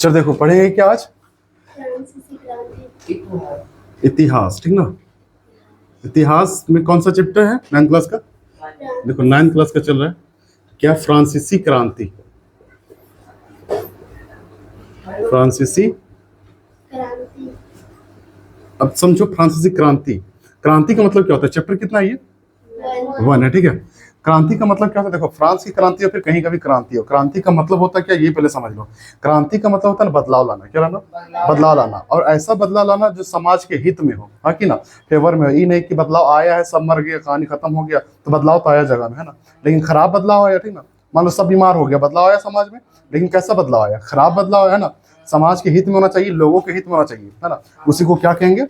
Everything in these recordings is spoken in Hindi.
चलो देखो पढ़ेंगे क्या आज? फ्रांसीसी क्रांति। इतिहास, ठीक ना। इतिहास में कौन सा चैप्टर है 9th क्लास का? देखो 9th क्लास का चल रहा है क्या? फ्रांसीसी क्रांति। फ्रांसीसी क्रांति। अब समझो फ्रांसीसी क्रांति। क्रांति का मतलब क्या होता है? चैप्टर कितना है ये? 1 है, ठीक है। क्रांति का मतलब क्या होता है? देखो फ्रांस की क्रांति या फिर कहीं का भी क्रांति हो, क्रांति का मतलब होता है क्या, ये पहले समझ लो। क्रांति का मतलब होता है ना बदलाव लाना। क्या लाना? बदलाव लाना। और ऐसा बदलाव लाना जो समाज के हित में हो, हाँ कि ना, फेवर में हो। ये नहीं कि बदलाव आया है, सब मर गया, कहानी खत्म हो गया, तो बदलाव तो आया जगह में, है ना, लेकिन खराब बदलाव आया, ठीक ना। मान लो सब बीमार हो गया, बदलाव आया समाज में, लेकिन कैसा बदलाव आया? खराब बदलाव आया ना। समाज के हित में होना चाहिए, लोगों के हित में होना चाहिए, है ना। उसी को क्या कहेंगे?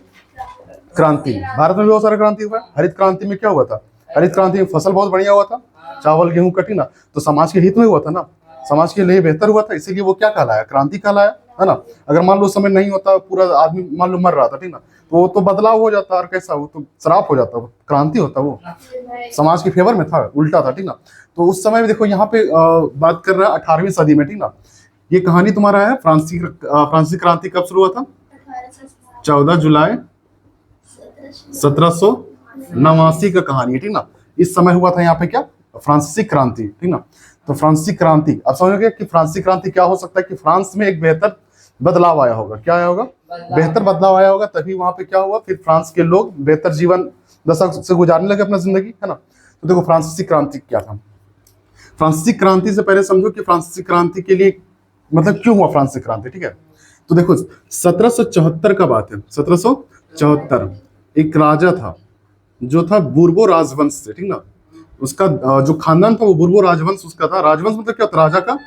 क्रांति। भारत में भी बहुत सारा क्रांति हुआ है। हरित क्रांति में क्या हुआ था? हरित क्रांति में फसल बहुत बढ़िया हुआ था, चावल गेहूं कटी ना, तो समाज के हित में हुआ था ना, समाज के लिए बेहतर हुआ था, इसीलिए वो क्या कहलाया? क्रांति कहलाया, है ना। अगर मान लो उस समय नहीं होता, पूरा आदमी मान लो मर रहा था, ठीक ना, तो वो तो बदलाव हो जाता, और कैसा, वो तो श्राप हो जाता, वो क्रांति होता, वो समाज के फेवर में था, उल्टा था, ठीक ना। तो उस समय देखो यहाँ पे बात कर रहा है 18वीं सदी में, ठीक ना। ये कहानी तुम्हारा है फ्रांसीसी क्रांति कब शुरू हुआ था? 14 जुलाई 1789 का कहानी है, ठीक ना। इस समय हुआ था यहाँ पे क्या? फ्रांसीसी क्रांति, ठीक ना। तो फ्रांसीसी क्रांति, अब समझोगे कि फ्रांसीसी क्रांति क्या हो सकता है? कि फ्रांस में एक बेहतर बदलाव आया होगा। क्या आया होगा? बेहतर बदलाव आया होगा, तभी वहां पे क्या हुआ, फिर फ्रांस के लोग बेहतर जीवन दशा से गुजारने लगे अपना जिंदगी, है ना। तो देखो फ्रांसीसी क्रांति क्या था। फ्रांसीसी क्रांति से पहले समझो कि फ्रांसीसी क्रांति के लिए मतलब क्यों हुआ फ्रांसीसी क्रांति, ठीक है। तो देखो 1774 का बात है। 1774 एक राजा था जो था बुर्बो राजवंश से, ठीक ना। उसका जो खानदान था वो बुर्बो राजवंश उसका था। राजवंश मतलब क्या होता है? राजा का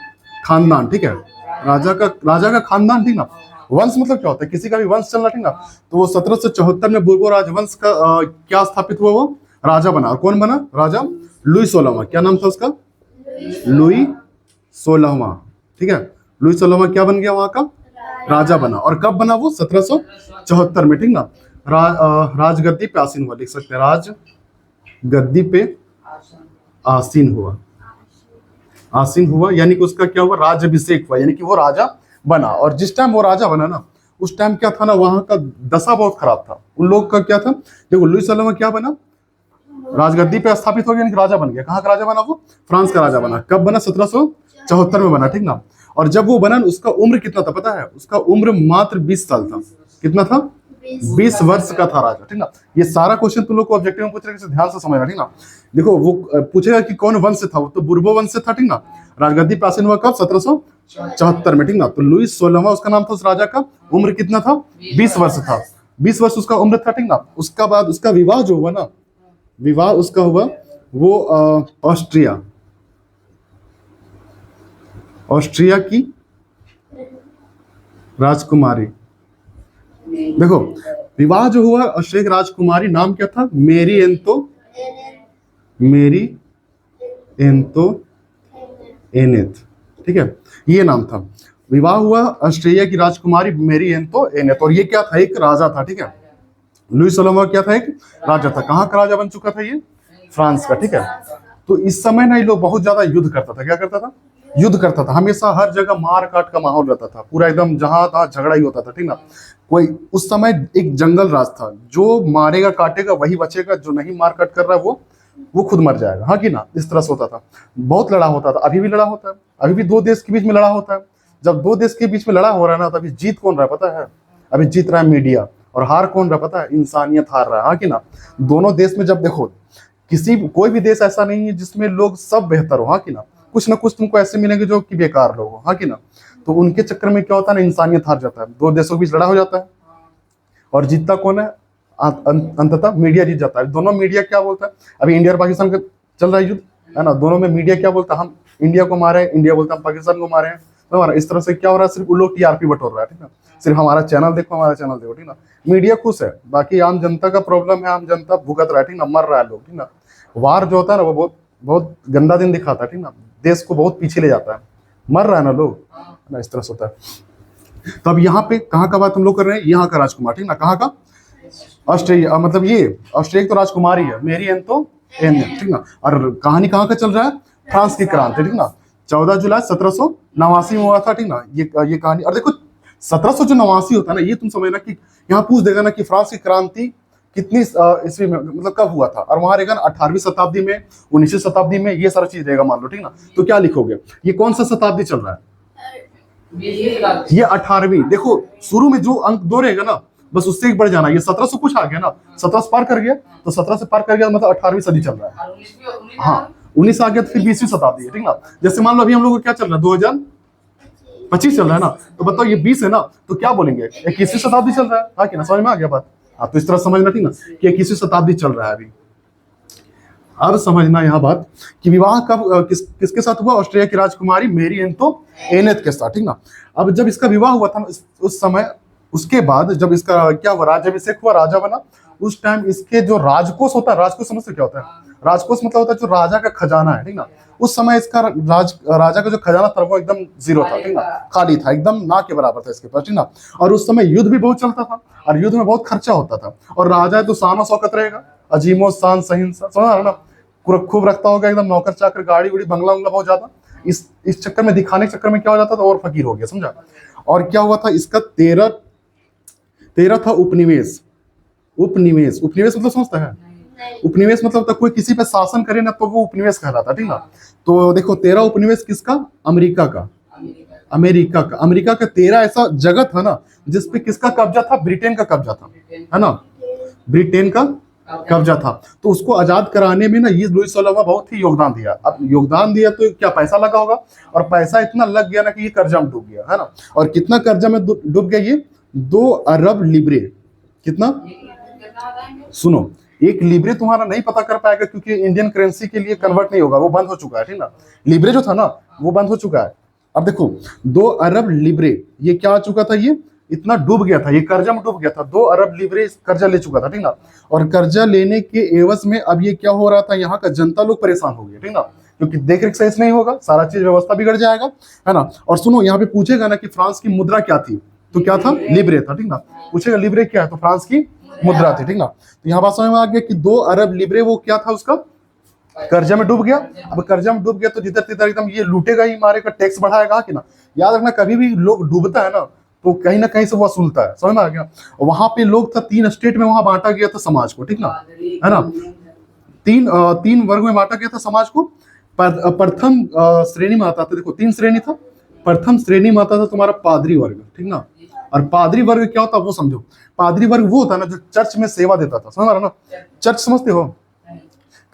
खानदान, ठीक है। राजा का खानदान, ठीक ना। वंश मतलब क्या होता है? किसी का भी वंश चलना, ठीक ना। तो वो 1774 में बुर्बो राजवंश का क्या स्थापित हुआ? वो राजा बना। और कौन बना राजा? लुई 16वां। क्या नाम था उसका? लुई 16वां, ठीक है। लुई 16वां क्या बन गया? वहां का राजा बना। और कब बना वो? 1774 में, ठीक ना। राजगद्दी पे आसीन हुआ, लिख सकते हैं, राज गद्दी पे आसीन हुआ। आसीन हुआ यानी कि उसका क्या हुआ? राज्याभिषेक हुआ, यानी कि वो राजा बना। और जिस टाइम वो राजा बना ना, उस टाइम क्या था ना, वहां का दशा बहुत खराब था। उन लोग का क्या था? देखो लुई 16वां क्या बना? राजगद्दी पे स्थापित हो गया, यानी कि राजा बन गया। कहाँ का राजा बना वो? फ्रांस का राजा बना। कब बना? 1774 में बना, ठीक ना। और जब वो बना, उसका उम्र कितना था पता है? उसका उम्र मात्र 20 साल था। कितना था? 20 वर्ष का था राजा, ठीक ना। ये सारा क्वेश्चन तुम लोग को ऑब्जेक्टिव में पूछ रहे हैं, ध्यान से समझना, ठीक ना। देखो वो पूछेगा कि कौन वंश से था, वो तो बुर्बो वंश से था, ठीक ना। राजगद्दी पे आसीन हुआ कब? 1774 में, ठीक ना। तो लुई 16वां उसका नाम था। उस राजा का उम्र कितना था? 20 वर्ष था। 20 वर्ष उसका उम्र था, ठीक ना। उसका बाद उसका विवाह जो हुआ ना, विवाह उसका हुआ वो ऑस्ट्रिया की राजकुमारी। देखो विवाह जो हुआ ऑस्ट्रिया की राजकुमारी, नाम क्या था? मेरी एंतोनेट, ठीक है, ये नाम था। विवाह हुआ ऑस्ट्रिया की राजकुमारी मेरी एंतोनेट। और ये क्या था? एक राजा था, ठीक है। लुई 16वां क्या था? एक राजा था। कहाँ का राजा बन चुका था ये? फ्रांस का, ठीक है। तो इस समय ना ये लोग बहुत ज्यादा युद्ध करता था। क्या करता था? युद्ध करता था। हमेशा हर जगह मार काट का माहौल रहता था, पूरा एकदम जहां तहां झगड़ा ही होता था, ठीक ना। कोई उस समय एक जंगल राज था, जो मारेगा काटेगा वही बचेगा, जो नहीं मार काट कर रहा है वो खुद मर जाएगा, हाँ कि ना। इस तरह से होता था। बहुत लड़ा होता था, अभी भी लड़ा होता है। अभी भी दो देश के बीच में लड़ा होता है। जब दो देश के बीच में लड़ा हो रहा है ना, तो अभी जीत कौन रहा है पता है? अभी जीत रहा है मीडिया। और हार कौन रहा पता है? इंसानियत हार रहा है, हाँ कि ना। दोनों देश में जब देखो, कोई भी देश ऐसा नहीं है जिसमें लोग सब बेहतर हो, हाँ कि ना। कुछ ना कुछ तुमको ऐसे मिलेंगे जो कि बेकार लोग हो, हाँ कि ना। तो उनके चक्कर में क्या होता है ना, इंसानियत हार जाता है। दो देशों के बीच लड़ा हो जाता है, और जीतता कौन है? अंततः मीडिया जीत जाता है। दोनों मीडिया क्या बोलता है? अभी इंडिया और पाकिस्तान का चल रहा है युद्ध, है ना। दोनों में मीडिया क्या बोलता है? हम इंडिया को मारे, इंडिया बोलता है हम पाकिस्तान को मारे हैं। तो इस तरह से क्या हो रहा है? सिर्फ उन लोग टीआरपी बटोर रहा है, ठीक ना। सिर्फ हमारा चैनल देखो, हमारा चैनल देखो, ठीक ना। मीडिया खुश है, बाकी आम जनता का प्रॉब्लम है। आम जनता भुगत रहा है, ठीक ना, मर रहा है लोग, ठीक ना। वार जो होता है ना, वो बहुत बहुत गंदा दिन दिखाता है, ठीक ना। देश को बहुत पीछे ले जाता है, मर रहा है ना लोग, ना, इस तरह से होता है। तो अब यहाँ पे कहाँ का बात हम लोग कर रहे हैं? यहाँ का राजकुमार, ठीक ना। कहाँ का? ऑस्ट्रेलिया, मतलब ये ऑस्ट्रेलिया तो राजकुमारी है, मेरी एंतोनेट, ठीक ना। और कहानी कहाँ का चल रहा है? फ्रांस की क्रांति, ठीक ना। 14 जुलाई 1789 में हुआ था, ठीक ना। ये कहानी। और देखो 1789 होता है ना, ये तुम समझना कि यहाँ पूछ देगा ना कि फ्रांस की क्रांति कितनी ईस्वी में, मतलब कब हुआ था, और वहां रहेगा ना 18वीं शताब्दी में, 19वीं शताब्दी में, ये सारा चीज रहेगा मान लो, ठीक ना। तो क्या लिखोगे, ये कौन सा शताब्दी चल रहा है, ये 18वीं। देखो शुरू में जो अंक 2 रहेगा ना, बस उससे एक बढ़ जाना, ये 1700 कुछ आ गया ना, 17 से पार कर गया, तो 17 से पार कर गया मतलब 18वीं सदी चल रहा है। हाँ 19 आ गया तो फिर 20वीं शताब्दी है, ठीक ना। जैसे मान लो अभी हम लोग को क्या चल रहा है, 2025 चल रहा है ना, तो बताओ ये 20 है ना, तो क्या बोलेंगे 21वीं शताब्दी चल रहा है, हाँ कि ना, समझ में आ गया बात। हाँ तो इस तरह समझना, ठीक ना, कि 21वीं शताब्दी चल रहा है अभी। अब समझना यहाँ बात कि विवाह कब किसके साथ हुआ, ऑस्ट्रिया की राजकुमारी मेरी एंटोनेट के साथ, ठीक ना। अब जब इसका विवाह हुआ था उस समय, उसके बाद जब इसका क्या हुआ, राज्याभिषेक हुआ, राजा बना, उस टाइम इसके जो राजकोष होता है, राजकोष समझते क्या होता है, राजकोष मतलब होता है जो राजा का खजाना है, ठीक ना। उस समय इसका राजा का जो खजाना था वो एकदम जीरो था, ठीक ना, खाली था, एकदम ना के बराबर था इसके पास, ठीक ना। और उस समय युद्ध भी बहुत चलता था, और युद्ध में बहुत खर्चा होता था, और राजा तो शान और शौकत रहेगा, अजीमो शान सहिंसा, समझ रहा है ना, खूब रखता होगा एकदम, नौकर चाकर, गाड़ी उड़ी, बंगला उंगला बहुत ज्यादा, इस चक्कर में, दिखाने के चक्कर में क्या हो जाता था, और फकीर हो गया, समझा। और क्या हुआ था, इसका 13 था उपनिवेश। उपनिवेश मतलब समझता है, उपनिवेश मतलब तक कोई किसी पे शासन करे ना तो वो उपनिवेश कहलाता, ठीक ना। तो देखो 13 उपनिवेश किसका, अमेरिका का, अमेरिका का 13 ऐसा जगह था ना जिसपे किसका कब्जा था, ब्रिटेन का कब्जा था, है ना, ब्रिटेन का कब्जा था। तो उसको आजाद कराने में ना ये लुईस सोलहवां बहुत ही योगदान दिया। अब योगदान दिया तो क्या पैसा लगा होगा, और पैसा इतना लग गया ना कि ये कर्जा में डूब गया, है ना। और कितना कर्जा में डूब गया ये, 2 अरब लिब्रे। कितना, सुनो, एक लिब्रे तुम्हारा नहीं पता कर पाएगा क्योंकि इंडियन करेंसी के लिए कन्वर्ट नहीं होगा, वो बंद हो चुका है, ठीक ना। लिब्रे जो था ना वो बंद हो चुका है। अब देखो 2 अरब लिब्रे, ये क्या आ चुका था, ये इतना डूब गया था, ये कर्जा में डूब गया था, 2 अरब लिब्रे कर्जा ले चुका था, ठीक ना। और कर्जा लेने के एवज में अब ये क्या हो रहा था, यहाँ का जनता लोग परेशान हो गए, ठीक ना, क्योंकि देख रेख सही से नहीं होगा, सारा चीज व्यवस्था बिगड़ जाएगा, है ना। और सुनो यहाँ पे पूछेगा ना कि फ्रांस की मुद्रा क्या थी, तो क्या था, लिब्रे था, ठीक ना। पूछेगा लिब्रे क्या है, तो फ्रांस की मुद्रा थी, ठीक ना। तो यहाँ बात समझ में आ गया कि 2 अरब लिब्रे वो क्या था, उसका कर्जा में डूब गया। अब कर्जा में डूब गया तो जिधर तिधर एकदम ये लूटेगा ही, मारेगा, टैक्स बढ़ाएगा, कि ना। याद रखना कभी भी लोग डूबता है ना तो कहीं ना कहीं से वसूलता है, समझ में आ गया। वहां पे लोग था 3 स्टेट में वहां बांटा गया था समाज को, ठीक ना, है ना। 3 वर्ग में बांटा गया था समाज को। प्रथम श्रेणी में आता था, देखो 3 श्रेणी था। प्रथम श्रेणी में आता था तुम्हारा पादरी वर्ग, ठीक ना। और पादरी वर्ग क्या होता है वो समझो, पादरी वर्ग वो होता है ना जो चर्च में सेवा देता था, समझ रहा ना। चर्च समझते हो,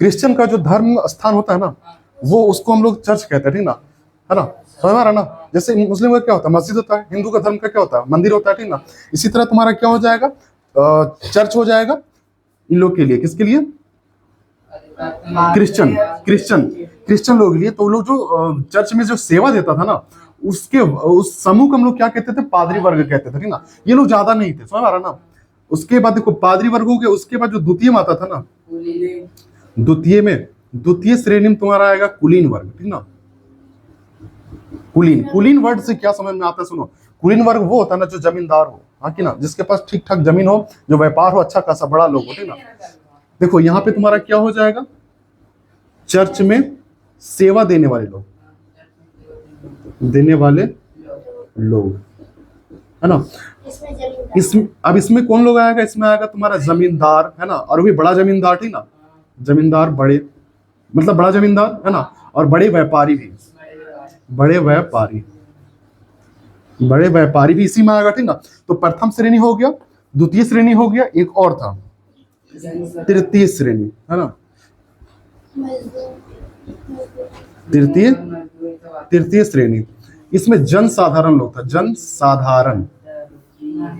क्रिश्चियन का जो धर्म स्थान होता है ना वो उसको हम लोग चर्च कहते हैं, ठीक ना, है ना, समझ रहा ना। जैसे मुस्लिम का क्या होता है, मस्जिद होता है, हिंदू का धर्म का क्या होता है, मंदिर होता है, ठीक ना। इसी तरह तुम्हारा क्या हो जाएगा, चर्च हो जाएगा इन लोग के लिए, किसके लिए, क्रिश्चियन लोग के लिए। तो लोग जो चर्च में जो सेवा देता था ना उस समूह को हम लोग क्या कहते थे, पादरी वर्ग कहते थे, ठीक ना। ये लोग ज्यादा नहीं थे, समझ आ रहा ना। उसके बाद देखो पादरी वर्ग हो गया, उसके बाद जो द्वितीय में आता था ना, द्वितीय श्रेणी में तुम्हारा आएगा कुलीन वर्ग, ठीक ना। कुलीन वर्ड से क्या समझ में आता है, सुनो, कुलीन वर्ग वो होता है ना जो जमींदार हो, हाँ कि ना, जिसके पास ठीक ठाक जमीन हो, जो व्यापार हो अच्छा खासा, बड़ा लोग हो, ठीक ना। देखो यहाँ पे तुम्हारा क्या हो जाएगा, चर्च में सेवा देने वाले लोग, है ना। इसमें कौन लोग आएगा, इसमें आएगा तुम्हारा जमींदार, है ना, और भी बड़ा जमींदार, ठीक ना, जमींदार बड़े, मतलब बड़ा जमींदार, है ना, और बड़े व्यापारी भी, बड़े व्यापारी भी इसी में आएगा, ठीक ना। तो प्रथम श्रेणी हो गया, द्वितीय श्रेणी हो गया, एक और था तृतीय श्रेणी, है ना, तृतीय श्रेणी। इसमें जनसाधारण लोग था, जनसाधारण।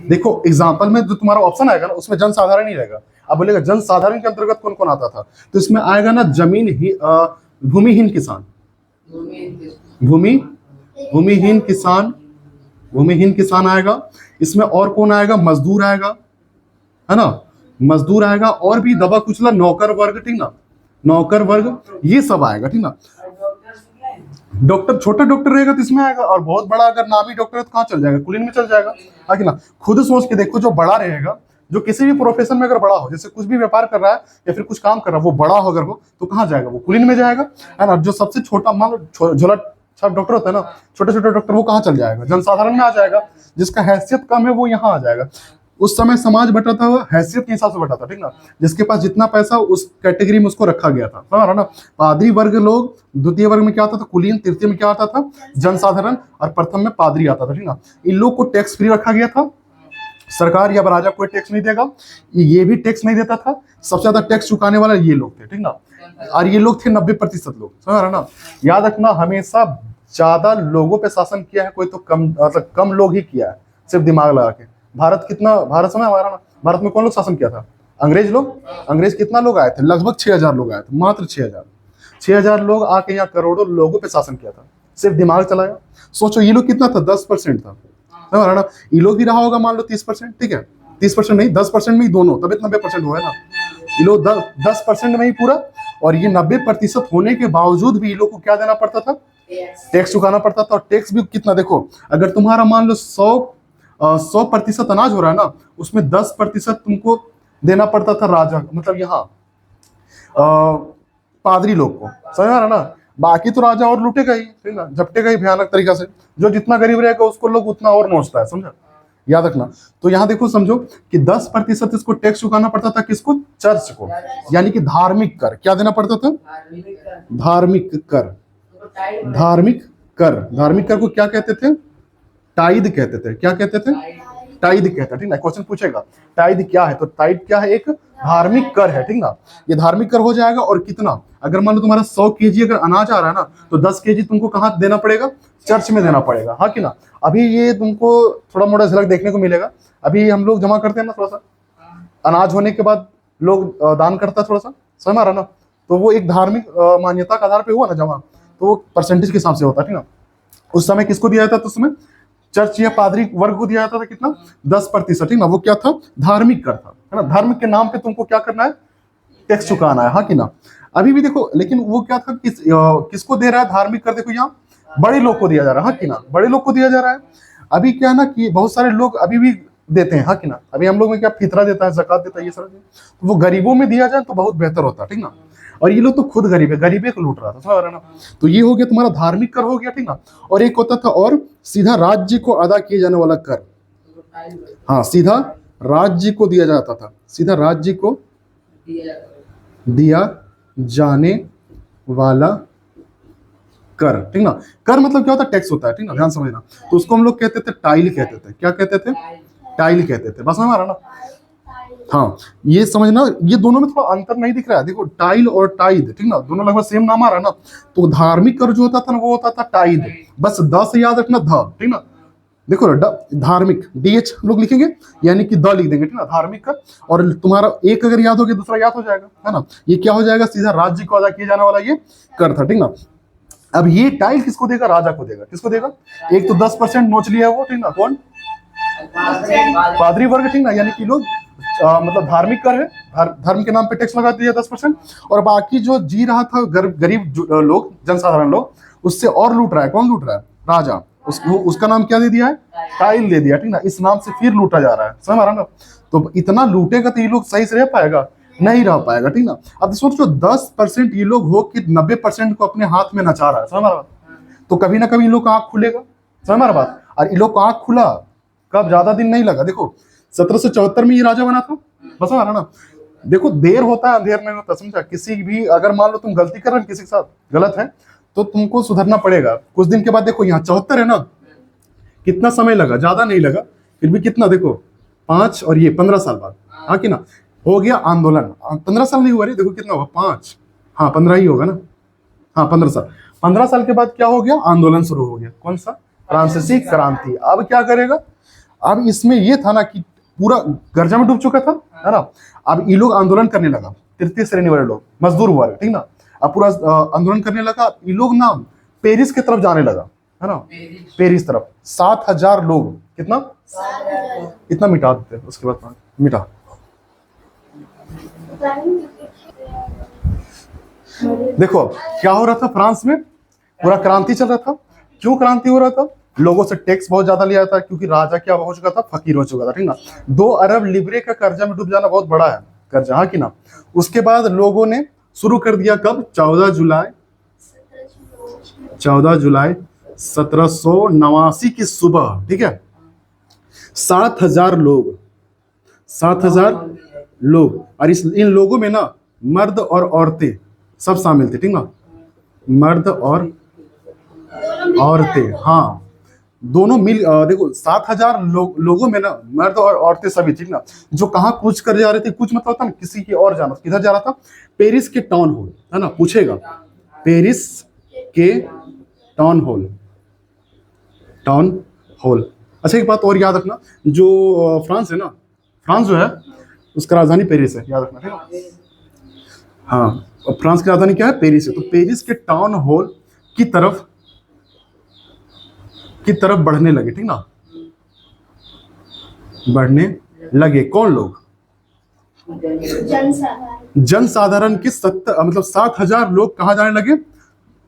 देखो एग्जाम्पल में जो तुम्हारा ऑप्शन आएगा ना उसमें जनसाधारण ही रहेगा। अब बोलेगा जनसाधारण के अंतर्गत कौन कौन आता था, तो इसमें आएगा ना भूमिहीन किसान आएगा। इसमें और कौन आएगा, मजदूर आएगा, है ना, मजदूर आएगा, और भी दबा कुचला नौकर वर्ग, ठीक ना, नौकर वर्ग, ये सब आएगा, ठीक ना। डॉक्टर, छोटा डॉक्टर रहेगा तो इसमें आएगा, और बहुत बड़ा अगर नामी डॉक्टर है तो कहाँ चल जाएगा, कुलीन में चल जाएगा, है कि ना। खुद सोच के देखो, जो बड़ा रहेगा, जो किसी भी प्रोफेशन में अगर बड़ा हो, जैसे कुछ भी व्यापार कर रहा है या फिर कुछ काम कर रहा है, वो बड़ा हो अगर हो तो कहाँ जाएगा, वो कुलीन में जाएगा, है ना। जो सबसे छोटा, मान लो झोला अच्छा डॉक्टर होता है ना, छोटे छोटे डॉक्टर, वो कहाँ चल जाएगा, जनसाधारण में आ जाएगा। जिसका हैसियत कम है वो यहाँ आ जाएगा। उस समय समाज बटा था, वो हैसियत के हिसाब से बटा था, ठीक ना। जिसके पास जितना पैसा, उस कैटेगरी में उसको रखा गया था, समझ रहा ना। पादरी वर्ग लोग, द्वितीय वर्ग में क्या आता था, कुलीन, तृतीय में क्या आता था, जनसाधारण, और प्रथम में पादरी आता था, ठीक ना। इन लोग को टैक्स फ्री रखा गया था। सरकार या राजा कोई टैक्स नहीं देगा, ये भी टैक्स नहीं देता था। सबसे ज्यादा टैक्स चुकाने वाला ये लोग थे, ठीक ना। और ये लोग थे 90% लोग, समझ रहे ना। याद रखना, हमेशा ज्यादा लोगों पे शासन किया है कोई तो कम, मतलब कम लोग ही किया है, सिर्फ दिमाग लगा के। भारत कितना, भारत समय हमारा ना, भारत में कौन लोग शासन किया था, अंग्रेज लोग। अंग्रेज कितना लोग आए थे, लगभग 6000 लोग आए थे, मात्र 6000 लोग आके यहाँ करोड़ों लोगों पे शासन किया था, सिर्फ दिमाग चलाया। सोचो ये लोग कितना था, 10% था, समझ रहे ना। ये लोग भी रहा होगा मान लो 30%, ठीक है, 30% नहीं 10% में ही दोनों, तभी 90% हुआ है ना। ये लोग 10% में ही पूरा, और ये 90% होने के बावजूद भी ये लोग को क्या देना पड़ता था, टैक्स चुकाना पड़ता था। और टैक्स भी कितना, देखो अगर तुम्हारा मान लो 100% अनाज हो रहा है ना, उसमें 10% तुमको देना पड़ता था राजा, मतलब यहाँ पादरी लोग को, समझ रहा ना। बाकी तो राजा और लूटेगा ही, ठीक ना, झपटेगा ही भयानक तरीका से। जो जितना गरीब रहेगा उसको लोग उतना और नोचता है, समझा, याद रखना। तो यहाँ देखो समझो कि 10% इसको टैक्स चुकाना पड़ता था, किसको, चर्च को, यानी कि धार्मिक कर। क्या देना पड़ता था, धार्मिक कर। धार्मिक कर, धार्मिक कर को क्या कहते थे, टाइद कहते थे। क्या कहते थे, टाइद कहते हैं, ठीक ना। क्वेश्चन पूछेगा टाइद क्या है, तो टाइद क्या है, एक धार्मिक कर है, ठीक ना। ये धार्मिक कर हो जाएगा। और कितना, अगर मान लो तुम्हारा 100 kg अगर अनाज आ रहा है ना, तो 10 kg तुमको कहाँ देना पड़ेगा, चर्च में देना पड़ेगा, हाँ कि ना। अभी ये तुमको थोड़ा मोटा झलक देखने को मिलेगा। अभी हम लोग जमा करते हैं ना, थोड़ा सा अनाज होने के बाद लोग दान करता है थोड़ा सा, समझ आ रहा ना। तो वो एक धार्मिक मान्यता के आधार पे हुआ ना जमा, तो वो परसेंटेज के हिसाब से होता है, ठीक ना। उस समय किसको दिया जाता था, उसमें चर्च या पादरी वर्ग को दिया जाता था, कितना, 10%, ठीक ना। वो क्या था, धार्मिक कर था, है ना। धर्म के नाम पे तुमको क्या करना है, टैक्स चुकाना है, हाँ कि ना। अभी भी देखो, लेकिन वो क्या था, किसको दे रहा है धार्मिक कर, देखो यहाँ बड़े लोग को दिया जा रहा है, हाँ कि ना, बड़े लोग को दिया जा रहा है। अभी क्या है ना कि बहुत सारे लोग अभी भी देते हैं, हाँ कि ना। अभी हम लोग में क्या फितरा देता है, ज़कात देता है, ये सारा तो वो गरीबों में दिया जाए तो बहुत बेहतर होता है, ठीक ना। और ये लोग तो खुद गरीब है, गरीबे को लूट रहा था, समझ रहे ना। तो ये हो गया तुम्हारा धार्मिक कर हो गया, ठीक ना। और एक होता था और सीधा राज्य को अदा किए जाने वाला कर, हाँ सीधा राज्य को दिया जाता था, सीधा राज्य को दिया जाने वाला कर, ठीक ना। कर मतलब क्या होता है, टैक्स होता है, ठीक ना, ध्यान समझना। तो उसको हम लोग कहते थे टाइल कहते थे, क्या कहते थे, टाइल कहते थे, बस हमारा ना। हाँ ये समझना, ये दोनों में थोड़ा अंतर नहीं दिख रहा है, देखो टाइल और टाइद, ठीक ना, दोनों लगभग सेम नाम आ रहा है ना। तो धार्मिक कर जो होता था ना, वो होता था टाइद, बस द से याद रखना, ध, ठीक ना। देखो धार्मिक DH लोग लिखेंगे, यानी कि द लिख देंगे, ठीक ना, धार्मिक कर। और तुम्हारा एक अगर याद हो गया, दूसरा याद हो जाएगा, है ना। ये क्या हो जाएगा, सीधा राज्य को अदा किया जाने वाला ये कर था, ठीक ना। अब ये टाइल किसको देगा, राजा को देगा, किसको देगा। एक तो 10% नोच लिया वो, ठीक ना, कौन, पादरी वर्ग, ठीक ना, यानी कि लोग मतलब धार्मिक कर है, धर्म के नाम पे टैक्स लगा दिया 10%। और बाकी जो जी रहा था गरीब लोग, जनसाधारण लोग, उससे और लूट रहा है, कौन लूट रहा है, राजा। उसका नाम क्या दे दिया है, टाइल दे दिया, ठीक ना। इस नाम से फिर लूटा जा रहा है, समझ आ रहा ना। तो इतना लूटेगा तो ये लोग सही से रह पाएगा, नहीं रह पाएगा, ठीक ना। अब सोचो 10% ये लोग हो कि 90% को अपने हाथ में नचा रहा है, समझ आ रहा। तो कभी ना कभी इन लोग का आंख खुलेगा, समझ आ रहा बात। और इन लोग का आंख खुला कब, ज्यादा दिन नहीं लगा। देखो 1774 में ये राजा बना था, बस आ रहा ना। देखो देर होता है अंधेर नहीं होता, समझा। किसी भी अगर मान लो तुम गलती कर रहे हो, किसी के साथ गलत है, तो तुमको सुधरना पड़ेगा। कुछ दिन के बाद देखो यहाँ 74 है ना, कितना समय लगा, ज्यादा नहीं लगा, फिर भी कितना देखो 5 और ये 15 साल बाद, हाँ कि ना, हो गया आंदोलन। 15 साल नहीं हुआ रे, देखो कितना हुआ, 5, हाँ 15 ही होगा ना, हाँ 15 साल। 15 साल के बाद क्या हो गया, आंदोलन शुरू हो गया, कौन सा, फ्रांसीसी क्रांति। अब क्या करेगा, अब इसमें ये था ना कि पूरा गर्जा में डूब चुका था, है ना। अब ये लोग आंदोलन करने लगा, तृतीय श्रेणी वाले लोग, मजदूर वर्ग, ठीक ना। अब पूरा आंदोलन करने लगा, ये लोग ना पेरिस की तरफ जाने लगा, है ना, पेरिस तरफ। 7000 लोग, कितना, इतना मिटा देते, उसके बाद मिटा। देखो क्या हो रहा था फ्रांस में, पूरा क्रांति चल रहा था। क्यों क्रांति हो रहा था, लोगों से टैक्स बहुत ज्यादा लिया था, क्योंकि राजा क्या हो चुका था, फकीर हो चुका था, ठीक ना। 2 अरब लिब्रे का कर्जा में डूब जाना बहुत बड़ा है कर्जा, हाँ कि ना। उसके बाद लोगों ने शुरू कर दिया, कब, 14 जुलाई 14 जुलाई 1789 की सुबह, ठीक है, 7,000 लोग, 7,000 लोग, और इन लोगों में ना मर्द और औरतें सब शामिल थे, ठीक ना, मर्द और औरतें, हाँ, दोनों मिल देखो 7,000 लोगों में ना मर्द और औरतें सभी, ठीक ना, जो कहाँ कूच कर जा रहे थे, कुछ मतलब था ना किसी की और जाना, किधर जा रहा था, पेरिस के टाउन हॉल, है ना, पूछेगा पेरिस के टाउन हॉल, टाउन हॉल। अच्छा एक बात और याद रखना, जो फ्रांस है ना, फ्रांस जो है उसका राजधानी पेरिस है, याद रखना, ठीक है, हाँ, और फ्रांस की राजधानी क्या है, पेरिस है। तो पेरिस के टाउन हॉल की तरफ बढ़ने लगे, ठीक ना, बढ़ने लगे कौन लोग, जनसाधारण के 7,000 लोग कहाँ जाने लगे,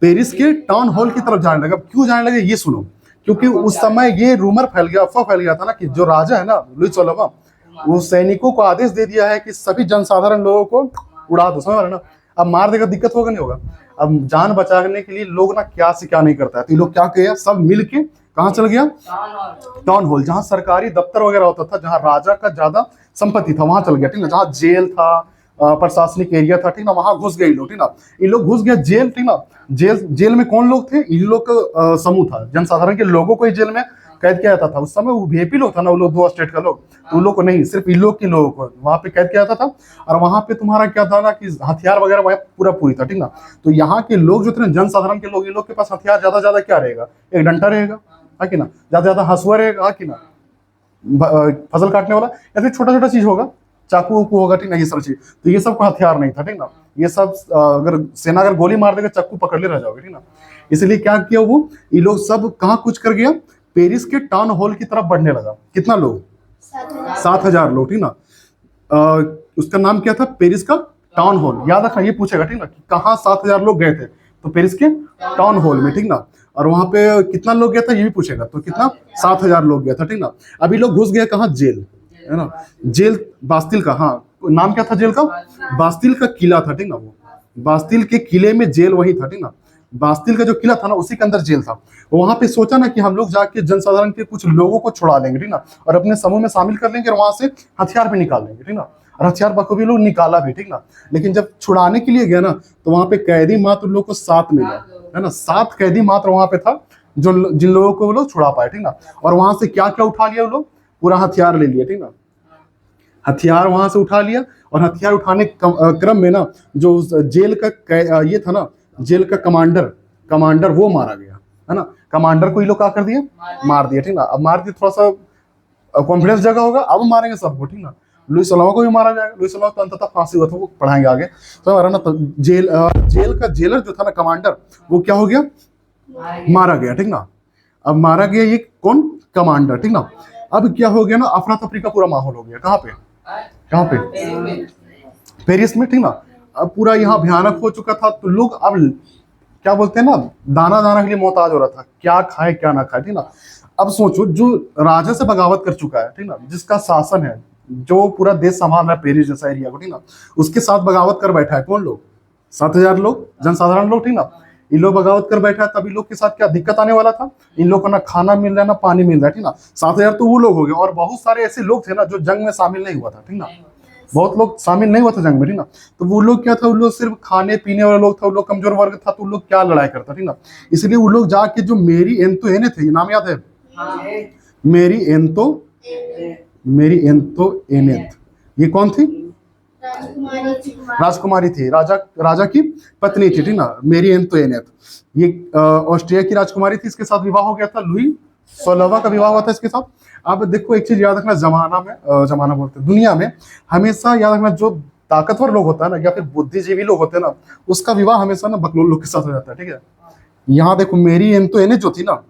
पेरिस के टाउन हॉल की तरफ जाने लगे। अब क्यों जाने लगे ये सुनो, क्योंकि उस समय ये रूमर फैल गया, अफवाह फैल गया था ना कि जो राजा है ना लुई 16वां, वो सैनिकों को आदेश दे दिया है कि सभी जनसाधारण लोगों को उड़ा दो, समझ रहे ना, अब मार देगा दिक्कत होगा नहीं होगा। अब जान बचाने के लिए लोग ना क्या से क्या नहीं करता है, तो ये लोग क्या किया, सब मिल के कहाँ चल गया, टाउन हॉल, जहाँ सरकारी दफ्तर वगैरह होता था, जहाँ राजा का ज्यादा संपत्ति था, वहां चल गया, ठीक ना, जहाँ जेल था, प्रशासनिक एरिया था, ठीक ना, वहां घुस गए लोग, ठीक ना, इन लोग घुस गए जेल, ठीक ना, जेल में कौन लोग थे, इन लोग का समूह था, जनसाधारण के लोगों को ही जेल में कैद किया जाता था। उस समय वो वीआईपी लोग था ना, वो लोग 2 स्टेट का लोग, तो उन लोग को नहीं, सिर्फ इन लोग के लोगों को वहां पे कैद किया जाता था। और वहां पे तुम्हारा क्या था ना कि हथियार वगैरह वहाँ पूरी था, ठीक ना, तो यहाँ के लोग जो थे ना, जनसाधारण के लोग, इन लोग के पास हथियार ज्यादा क्या रहेगा, एक डंडा रहेगा, है कि ना, ज्यादा हंसुआ रहेगा, है कि ना, फसल काटने वाला, या फिर छोटा चीज होगा, चाकू उकू होगा, ठीक ना, ये सब चीज, तो ये सब कोई हथियार नहीं था, ठीक ना, ये सब अगर सेना अगर गोली मार देगा चाकू पकड़ ले रह जाओगे, ठीक ना। इसलिए क्या किया वो, ये लोग सब कहाँ कूच कर गया, पेरिस के टाउन हॉल की तरफ बढ़ने लगा। कितना लोग, 7,000 लोग, ठीक ना, उसका नाम क्या था, पेरिस का टाउन हॉल, याद रखना, ये पूछेगा, ठीक ना, कि कहाँ 7,000 लोग गए थे, तो पेरिस के टाउन हॉल में, ठीक ना, और वहां पे कितना लोग गया था ये भी पूछेगा, तो कितना, 7,000 लोग गया था, ठीक ना। अभी लोग घुस गए कहाँ, जेल, है ना, जेल बास्तिल का, हाँ, नाम क्या था जेल का, बास्तिल का किला था, ठीक ना, वो बास्तिल के किले में जेल वही था, ठीक ना, बास्तिल का जो किला था ना उसी के अंदर जेल था। वहां पे सोचा ना कि हम लोग जाके जनसाधारण के कुछ लोगों को छुड़ा लेंगे, ठीक ना, और अपने समूह में शामिल कर लेंगे और वहां से हथियार भी निकाल लेंगे, ठीक ना, और हथियार बखूबी लोग निकाला भी, ठीक ना। लेकिन जब छुड़ाने के लिए गया ना, तो वहां पे कैदी मात्र लोग को 7 मिला, है ना, 7 कैदी मात्र वहां पे था, जो जिन लोगों को वो लोग छुड़ा पाए, ठीक ना। और वहां से क्या क्या उठा लिया वो लोग, पूरा हथियार ले लिया, ठीक ना, हथियार वहां से उठा लिया। और हथियार उठाने क्रम में ना, जो जेल का ये था ना, जेल का कमांडर वो मारा गया, है ना, कमांडर को ये लोग क्या कर दिया, मार दिया, ठीक ना। अब मार दिया, थोड़ा सा कॉन्फिडेंस जगह होगा, अब मारेंगे सबको, ठीक ना, लुई 16वां को भी मारा जाएगा, लुई 16वां तो अंततः फांसी हुआ था, वो पढ़ाएंगे आगे, तो ना, तो जेल का जेलर जो था ना, कमांडर, वो क्या हो गया, मारा गया, ठीक ना। अब मारा गया ये कौन, कमांडर, ठीक ना। अब क्या हो गया ना, अफरा तफरी का पूरा माहौल हो गया, कहाँ पे पेरिस में, ठीक ना। अब पूरा यहाँ भयानक हो चुका था, तो लोग अब क्या बोलते हैं ना, दाना के लिए मोहताज हो रहा था, क्या खाए क्या ना खाए, ठीक ना। अब सोचो, जो राजा से बगावत कर चुका है, ठीक ना, जिसका शासन है, जो पूरा देश संभाल रहा है पेरिस जैसा एरिया को, ठीक ना, उसके साथ बगावत कर बैठा है कौन लोग, 7,000 लोग, जनसाधारण लोग, ठीक ना। इन लोग बगावत कर बैठा है, तब इन लोग के साथ क्या दिक्कत आने वाला था, इन लोग को ना खाना मिल रहा है ना पानी मिल रहा है, ठीक ना। 7,000 तो वो लोग हो गए, और बहुत सारे ऐसे लोग थे ना जो जंग में शामिल नहीं हुआ था, ठीक ना, बहुत लोग शामिल नहीं हुआ था जंग में, ठीक ना। तो वो लोग क्या था, वो लोग सिर्फ खाने पीने वाले लोग था, वो लोग कमजोर वर्ग था, तो वो लोग क्या लड़ाई करता, ठीक ना। इसलिए वो लोग जाके जो मेरी एंतोइने थे, नाम याद है, मेरी एंतोइनेट, ये कौन थी, राजकुमारी थी, राजा की पत्नी थी, ठीक ना, मेरी एंतोइनेट। ये ऑस्ट्रिया की राजकुमारी थी, इसके साथ विवाह हो गया था, लुई 16वां का विवाह हुआ था इसके साथ। अब देखो एक चीज याद रखना, जमाना बोलते दुनिया में हमेशा याद रखना, जो ताकतवर लोग होता है ना, या फिर बुद्धिजीवी लोग होते हैं ना, उसका विवाह हमेशा ना बकलोल लोग के साथ हो जाता है, ठीक है। यहाँ देखो मेरी एंतोइनेट जो थी ना,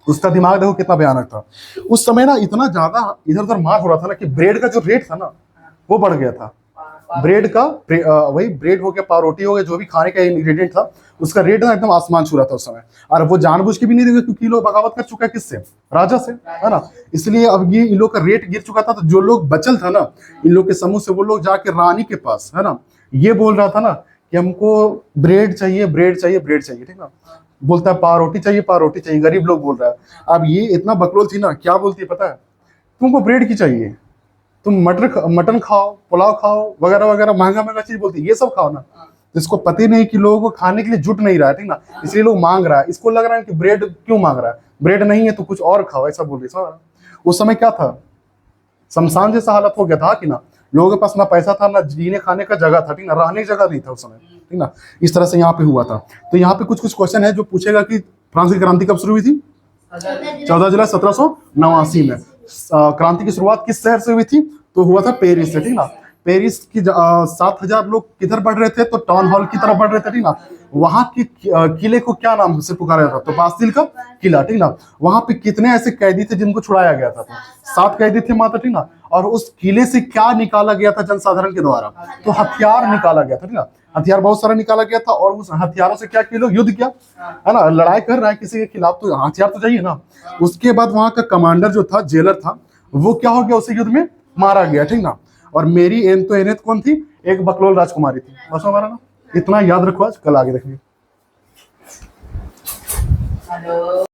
उसका दिमाग देखो कितना भयानक था। उस समय ना इतना ज्यादा इधर उधर मार हो रहा था ना, कि ब्रेड का जो रेट था ना वो बढ़ गया था, ब्रेड का वही ब्रेड हो गया, पावरोटी हो गया, जो भी खाने का इंग्रेडिएंट था, उसका रेट ना एकदम आसमान छू रहा था उस समय। और वो जानबूझ के भी नहीं देगा, क्योंकि लोग बगावत कर चुका है किससे, राजा से, है ना। इसलिए अब ये इन लोग का रेट गिर चुका था, तो जो लोग बचल था ना इन लोग के समूह से, वो लोग जाके रानी के पास, है ना, ये बोल रहा था ना कि हमको ब्रेड चाहिए, ठीक ना। बोलता है पाव रोटी चाहिए, गरीब लोग बोल रहा है। अब ये इतना बकलोल थी ना, क्या बोलती है पता है, तुमको ब्रेड की चाहिए, तुम मटन खाओ, पुलाव खाओ, वगैरह वगैरह, महंगा महंगा चीज बोलती है, ये सब खाओ ना। तो इसको पता ही नहीं कि लोगों को खाने के लिए जुट नहीं रहा है, ठीक ना, इसलिए लोग मांग रहा है। इसको लग रहा है कि ब्रेड क्यों मांग रहा है, ब्रेड नहीं है तो कुछ और खाओ, ऐसा बोल रही। समझ रहा? उस समय क्या था, शमशान जैसा हालत हो गया था कि ना, लोगों के पास ना पैसा था, ना जीने खाने का जगह था, ठीक ना, रहने की जगह नहीं था उस समय, ठीक ना। इस तरह से यहाँ पे हुआ था। तो यहाँ पे कुछ कुछ क्वेश्चन है जो पूछेगा कि फ्रांस की क्रांति कब शुरू हुई थी? 14 जुलाई 1789 में। क्रांति की शुरुआत किस शहर से हुई थी? तो हुआ था पेरिस से, ठीक ना। पेरिस की 7,000 लोग किधर बढ़ रहे थे? तो टाउन हॉल की तरफ बढ़ रहे थे, ठीक ना। वहां की किले को क्या नाम से पुकारा जाता? तो बास्तिल का किला, ठीक ना। वहां पे कितने ऐसे कैदी थे जिनको छुड़ाया गया था? 7 कैदी थे मात्र, ठीक ना। और उस किले से क्या निकाला गया था जनसाधारण के द्वारा? तो हथियार निकाला गया था, ठीक ना। हथियार बहुत सारा निकाला गया था, और उस हथियारों से क्या किए लोग? युद्ध किया, है ना। लड़ाई कर रहा है किसी के खिलाफ तो हथियार तो चाहिए ना। उसके बाद वहां का कमांडर जो था, जेलर था, वो क्या हो गया? उसे युद्ध में मारा गया, ठीक ना। और मेरी एंतोइनेट कौन थी? एक बकलोल राजकुमारी थी। बस हमारा ना इतना याद रखो, आज कल आगे देखेंगे।